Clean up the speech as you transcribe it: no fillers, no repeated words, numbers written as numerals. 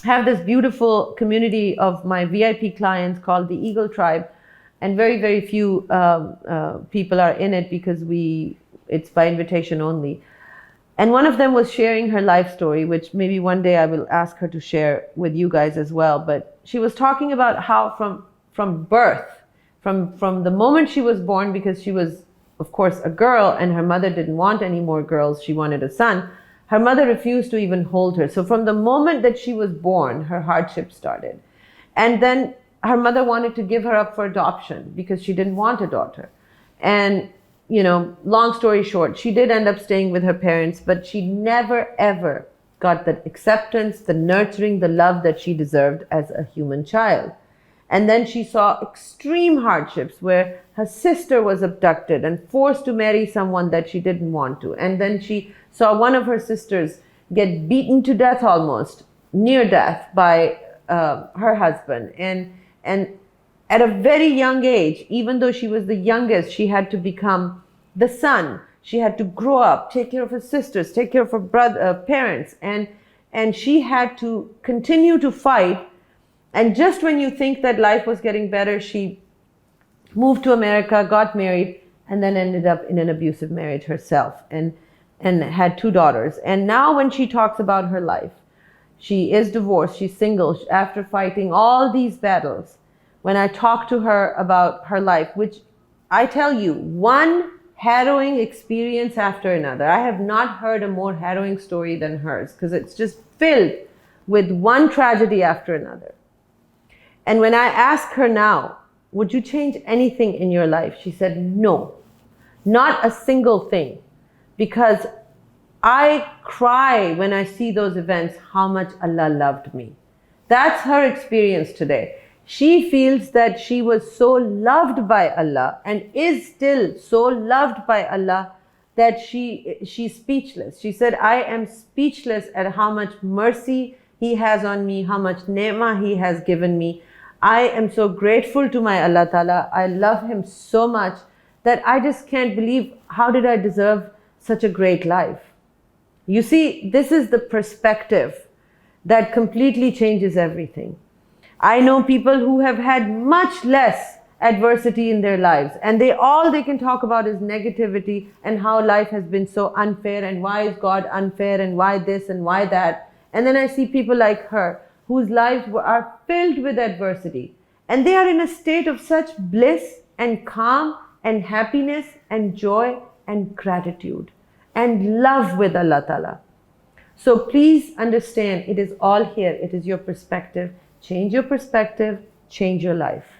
have this beautiful community of my VIP clients called the Eagle Tribe, and very, very few people are in it because it's by invitation only. And one of them was sharing her life story, which maybe one day I will ask her to share with you guys as well. But she was talking about how from birth, from the moment she was born, because she was, of course, a girl and her mother didn't want any more girls, she wanted a son. Her mother refused to even hold her. So from the moment that she was born, her hardship started. And then her mother wanted to give her up for adoption because she didn't want a daughter. And, long story short, she did end up staying with her parents, but she never, ever got the acceptance, the nurturing, the love that she deserved as a human child. And then she saw extreme hardships where her sister was abducted and forced to marry someone that she didn't want to. And then she saw one of her sisters get beaten to death, almost near death, by her husband. And at a very young age, even though she was the youngest, she had to become the son. She had to grow up, take care of her sisters, take care of her parents. And she had to continue to fight. And just when you think that life was getting better, she moved to America, got married, and then ended up in an abusive marriage herself and had 2 daughters. And now when she talks about her life, she is divorced, she's single, after fighting all these battles. When I talk to her about her life, which I tell you, one harrowing experience after another. I have not heard a more harrowing story than hers, because it's just filled with one tragedy after another. And when I ask her now, would you change anything in your life? She said, no, not a single thing. Because I cry when I see those events, how much Allah loved me. That's her experience today. She feels that she was so loved by Allah and is still so loved by Allah that she's speechless. She said, I am speechless at how much mercy He has on me, how much ni'mah He has given me. I am so grateful to my Allah Ta'ala. I love Him so much that I just can't believe, how did I deserve such a great life? You see, this is the perspective that completely changes everything. I know people who have had much less adversity in their lives, and all they can talk about is negativity and how life has been so unfair and why is God unfair and why this and why that. And then I see people like her whose lives are filled with adversity, and they are in a state of such bliss and calm and happiness and joy and gratitude and love with Allah Ta'ala. So please understand, it is all here. It is your perspective. Change your perspective, change your life.